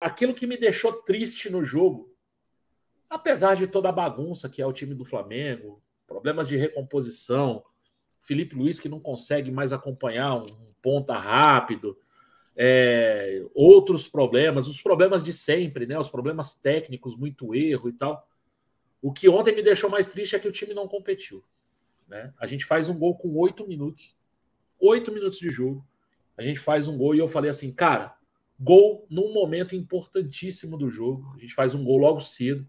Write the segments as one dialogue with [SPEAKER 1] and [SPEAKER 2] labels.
[SPEAKER 1] aquilo que me deixou triste no jogo, apesar de toda a bagunça que é o time do Flamengo, problemas de recomposição, Felipe Luiz que não consegue mais acompanhar um ponta rápido, outros problemas, os problemas de sempre, né? Os problemas técnicos, muito erro e tal. O que ontem me deixou mais triste é que o time não competiu, né? A gente faz um gol com 8 minutos. 8 minutos de jogo. A gente faz um gol e eu falei assim, cara, gol num momento importantíssimo do jogo. A gente faz um gol logo cedo.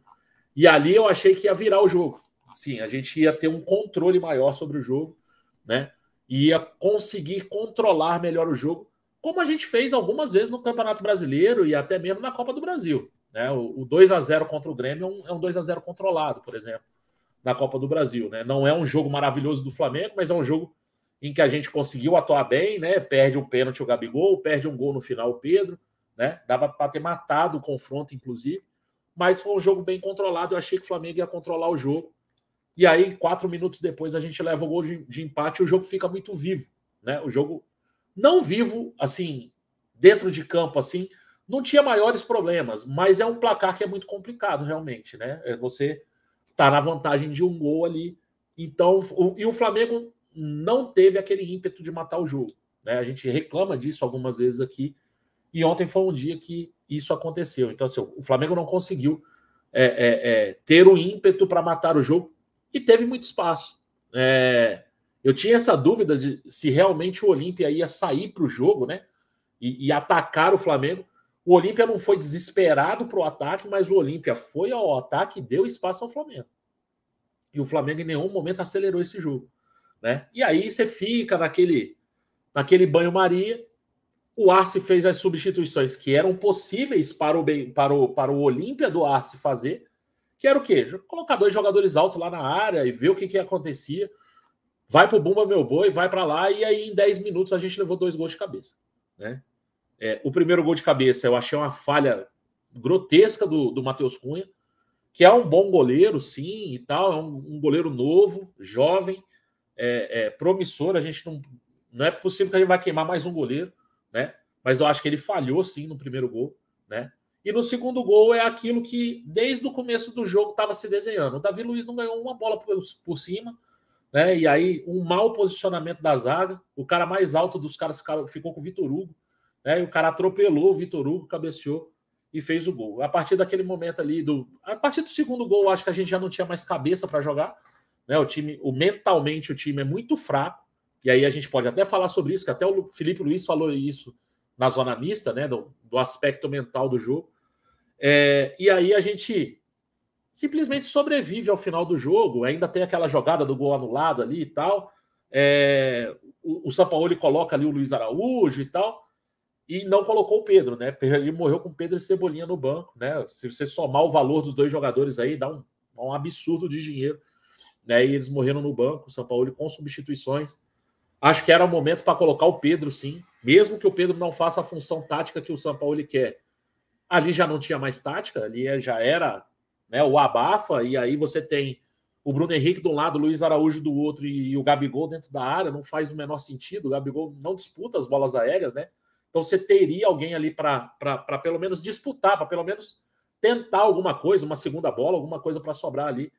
[SPEAKER 1] E ali eu achei que ia virar o jogo. Assim, a gente ia ter um controle maior sobre o jogo, né? E ia conseguir controlar melhor o jogo, como a gente fez algumas vezes no Campeonato Brasileiro e até mesmo na Copa do Brasil, né? O 2-0 contra o Grêmio é um 2-0 controlado, por exemplo, na Copa do Brasil, né? Não é um jogo maravilhoso do Flamengo, mas é um jogo em que a gente conseguiu atuar bem, né? Perde um pênalti o Gabigol, perde um gol no final o Pedro, né? Dava para ter matado o confronto, inclusive, mas foi um jogo bem controlado. Eu achei que o Flamengo ia controlar o jogo. E aí, 4 minutos depois, a gente leva o gol de empate e o jogo fica muito vivo, né? O jogo não vivo, assim, dentro de campo, assim, não tinha maiores problemas, mas é um placar que é muito complicado, realmente, né? Você tá na vantagem de um gol ali. Então, e o Flamengo não teve aquele ímpeto de matar o jogo, né? A gente reclama disso algumas vezes aqui, e ontem foi um dia que isso aconteceu. Então, assim, o Flamengo não conseguiu ter o ímpeto para matar o jogo e teve muito espaço. Eu tinha essa dúvida de se realmente o Olímpia ia sair para o jogo, né? E atacar o Flamengo. O Olímpia não foi desesperado para o ataque, mas o Olímpia foi ao ataque e deu espaço ao Flamengo. E o Flamengo em nenhum momento acelerou esse jogo, né? E aí você fica naquele banho-maria. O Arce fez as substituições que eram possíveis para o Olímpia do Arce fazer, que era o quê? Colocar 2 jogadores altos lá na área e ver o que acontecia. Vai pro Bumba Meu Boi, vai para lá, e aí em 10 minutos a gente levou 2 gols de cabeça, né? O primeiro gol de cabeça eu achei uma falha grotesca do Matheus Cunha, que é um bom goleiro, sim, e tal, é um goleiro novo, jovem, promissor. A gente não é possível que a gente vai queimar mais um goleiro, né? Mas eu acho que ele falhou, sim, no primeiro gol, né? E no segundo gol é aquilo que desde o começo do jogo estava se desenhando. O Davi Luiz não ganhou uma bola por cima, né? E aí um mau posicionamento da zaga. O cara mais alto dos caras ficou com o Vitor Hugo, né? E o cara atropelou o Vitor Hugo, cabeceou e fez o gol. A partir daquele momento ali, a partir do segundo gol, acho que a gente já não tinha mais cabeça para jogar, né? Mentalmente o time é muito fraco. E aí a gente pode até falar sobre isso, que até o Felipe Luiz falou isso na zona mista, né? Do aspecto mental do jogo. E aí a gente simplesmente sobrevive ao final do jogo. Ainda tem aquela jogada do gol anulado ali e tal. O Sampaoli coloca ali o Luiz Araújo e tal, e não colocou o Pedro, né? Ele morreu com o Pedro e Cebolinha no banco, né? Se você somar o valor dos 2 jogadores aí, dá um absurdo de dinheiro, né? E eles morreram no banco, o Sampaoli com substituições. Acho que era o momento para colocar o Pedro, sim, mesmo que o Pedro não faça a função tática que o Sampaoli quer. Ali já não tinha mais tática, ali já era, né, o abafa, e aí você tem o Bruno Henrique de um lado, o Luiz Araújo do outro e o Gabigol dentro da área. Não faz o menor sentido. O Gabigol não disputa as bolas aéreas, né? Então você teria alguém ali para pelo menos disputar, para pelo menos tentar alguma coisa, uma segunda bola, alguma coisa para sobrar ali.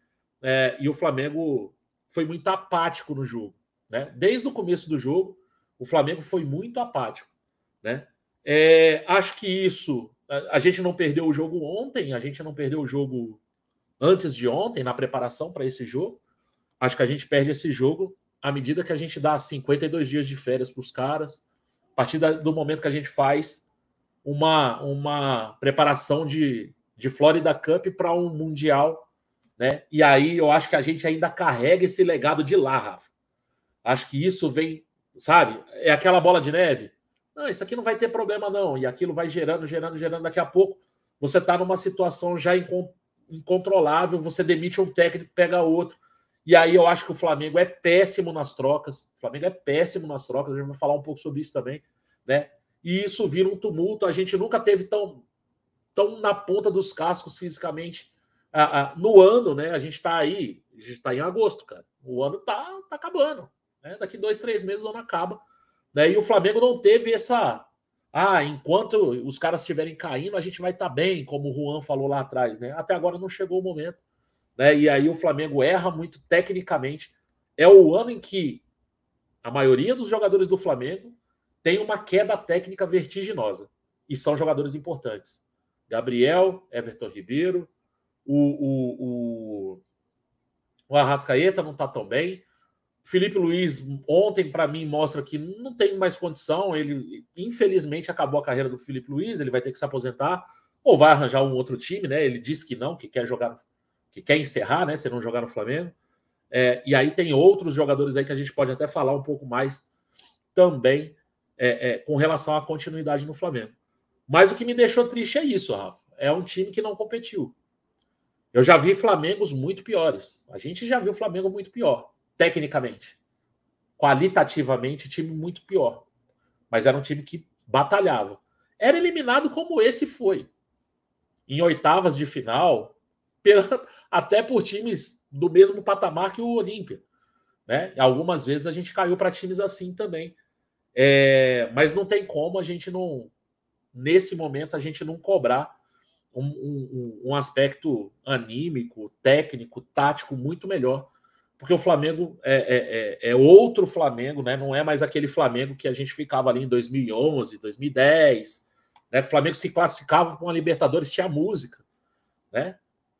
[SPEAKER 1] E o Flamengo foi muito apático no jogo, né? Desde o começo do jogo, o Flamengo foi muito apático, né? Acho que isso... A gente não perdeu o jogo ontem, a gente não perdeu o jogo antes de ontem, na preparação para esse jogo. Acho que a gente perde esse jogo à medida que a gente dá 52 dias de férias para os caras, a partir do momento que a gente faz uma preparação de Florida Cup para um Mundial, né? E aí eu acho que a gente ainda carrega esse legado de lá, Rafa. Acho que isso vem, sabe? É aquela bola de neve. Não, isso aqui não vai ter problema, não. E aquilo vai gerando. Daqui a pouco você está numa situação já incontrolável, você demite um técnico, pega outro. E aí eu acho que o Flamengo é péssimo nas trocas. O Flamengo é péssimo nas trocas. A gente vai falar um pouco sobre isso também, né? E isso vira um tumulto. A gente nunca teve tão na ponta dos cascos fisicamente no ano, né? A gente está aí, a gente está em agosto, cara. O ano tá acabando, né? Daqui 2, 3 meses o ano acaba, né? E o Flamengo não teve essa enquanto os caras estiverem caindo, a gente vai estar bem, como o Juan falou lá atrás, né? Até agora não chegou o momento, né? E aí o Flamengo erra muito tecnicamente. É o ano em que a maioria dos jogadores do Flamengo tem uma queda técnica vertiginosa. E são jogadores importantes. Gabriel, Everton Ribeiro, o Arrascaeta não está tão bem. Felipe Luiz, ontem, para mim, mostra que não tem mais condição. Ele, infelizmente, acabou a carreira do Felipe Luiz, ele vai ter que se aposentar ou vai arranjar um outro time, né? Ele disse que não, que quer jogar, que quer encerrar, né? Se não jogar no Flamengo. E aí tem outros jogadores aí que a gente pode até falar um pouco mais também com relação à continuidade no Flamengo. Mas o que me deixou triste é isso, Rafa. É um time que não competiu. Eu já vi Flamengos muito piores. A gente já viu Flamengo muito pior, tecnicamente. Qualitativamente, time muito pior. Mas era um time que batalhava. Era eliminado como esse foi. Em oitavas de final, até por times do mesmo patamar que o Olímpia. Né? Algumas vezes a gente caiu para times assim também. Mas não tem como a gente não... Nesse momento, a gente não cobrar um aspecto anímico, técnico, tático muito melhor. Porque o Flamengo é outro Flamengo, né? Não é mais aquele Flamengo que a gente ficava ali em 2011, 2010. Né? O Flamengo se classificava com a Libertadores, tinha música. Né?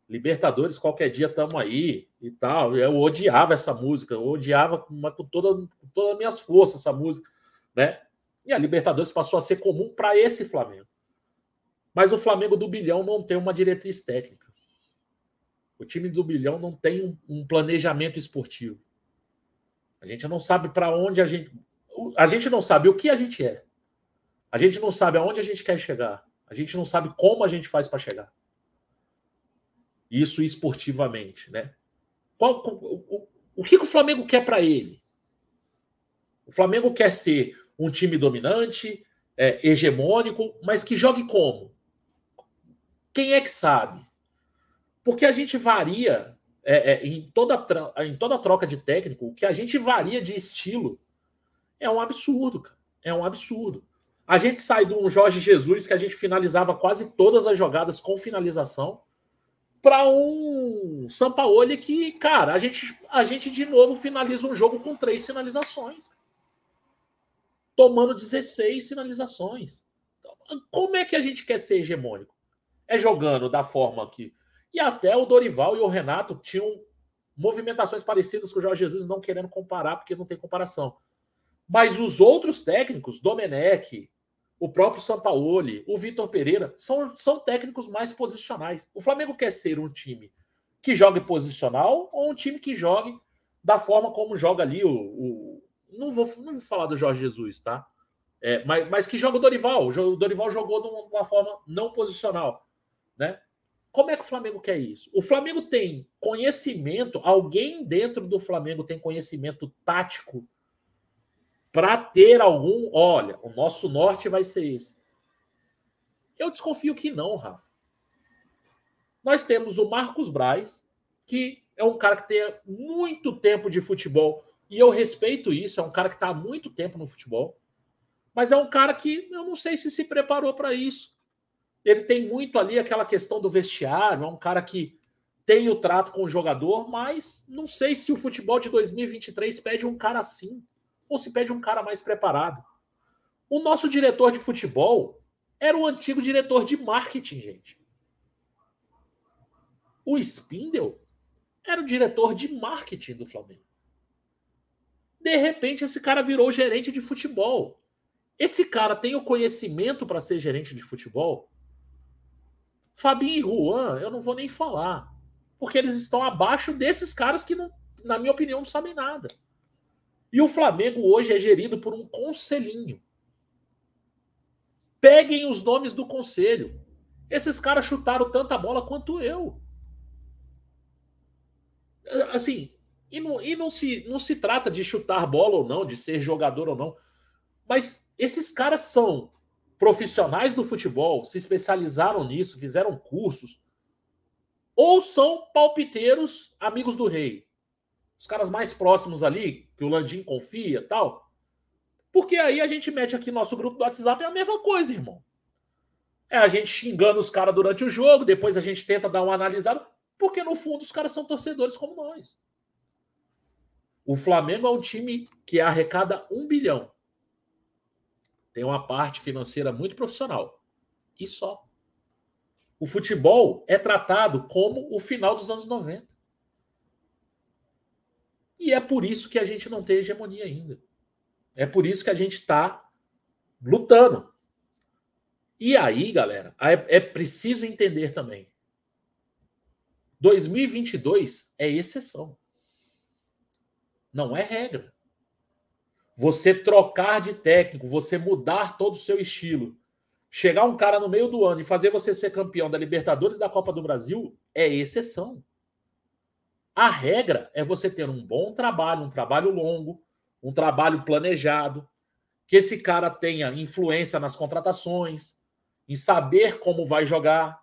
[SPEAKER 1] Libertadores, qualquer dia estamos aí e tal. Eu odiava essa música, eu odiava com todas as minhas forças essa música. Né? E a Libertadores passou a ser comum para esse Flamengo. Mas o Flamengo do Bilhão não tem uma diretriz técnica. O time do Bilhão não tem um planejamento esportivo. A gente não sabe para onde a gente... A gente não sabe o que a gente é. A gente não sabe aonde a gente quer chegar. A gente não sabe como a gente faz para chegar. Isso esportivamente, né? O que o Flamengo quer para ele? O Flamengo quer ser um time dominante, hegemônico, mas que jogue como? Quem é que sabe? Porque a gente varia em toda troca de técnico, o que a gente varia de estilo é um absurdo, cara. É um absurdo. A gente sai de um Jorge Jesus que a gente finalizava quase todas as jogadas com finalização para um Sampaoli que, cara, a gente de novo finaliza um jogo com 3 finalizações. Tomando 16 finalizações. Como é que a gente quer ser hegemônico? É jogando da forma que... E até o Dorival e o Renato tinham movimentações parecidas com o Jorge Jesus, não querendo comparar, porque não tem comparação. Mas os outros técnicos, Domenech, o próprio Sampaoli, o Vitor Pereira, são técnicos mais posicionais. O Flamengo quer ser um time que jogue posicional ou um time que jogue da forma como joga ali não vou falar do Jorge Jesus, tá? Mas que joga o Dorival. O Dorival jogou de uma forma não posicional, né? Como é que o Flamengo quer isso? O Flamengo tem conhecimento, alguém dentro do Flamengo tem conhecimento tático para ter algum... Olha, o nosso norte vai ser esse. Eu desconfio que não, Rafa. Nós temos o Marcos Braz, que é um cara que tem muito tempo de futebol, e eu respeito isso, é um cara que está há muito tempo no futebol, mas é um cara que eu não sei se preparou para isso. Ele tem muito ali aquela questão do vestiário, é um cara que tem o trato com o jogador, mas não sei se o futebol de 2023 pede um cara assim, ou se pede um cara mais preparado. O nosso diretor de futebol era o antigo diretor de marketing, gente. O Spindel era o diretor de marketing do Flamengo. De repente, esse cara virou gerente de futebol. Esse cara tem o conhecimento para ser gerente de futebol? Fabinho e Juan, eu não vou nem falar. Porque eles estão abaixo desses caras que, não, na minha opinião, não sabem nada. E o Flamengo hoje é gerido por um conselhinho. Peguem os nomes do conselho. Esses caras chutaram tanta bola quanto eu. Assim, não se trata de chutar bola ou não, de ser jogador ou não. Mas esses caras são profissionais do futebol, se especializaram nisso, fizeram cursos, ou são palpiteiros amigos do rei. Os caras mais próximos ali, que o Landim confia e tal, Porque aí a gente mete aqui nosso grupo do WhatsApp, é a mesma coisa, irmão. É a gente xingando os caras durante o jogo, depois a gente tenta dar uma analisada, porque no fundo os caras são torcedores como nós. O Flamengo é um time que arrecada 1 bilhão. Tem uma parte financeira muito profissional. E só. O futebol é tratado como o final dos anos 90. E é por isso que a gente não tem hegemonia ainda. É por isso que a gente está lutando. E aí, galera, é preciso entender também. 2022 é exceção. Não é regra. Você trocar de técnico, você mudar todo o seu estilo, chegar um cara no meio do ano e fazer você ser campeão da Libertadores e da Copa do Brasil é exceção. A regra é você ter um bom trabalho, um trabalho longo, um trabalho planejado, que esse cara tenha influência nas contratações, em saber como vai jogar,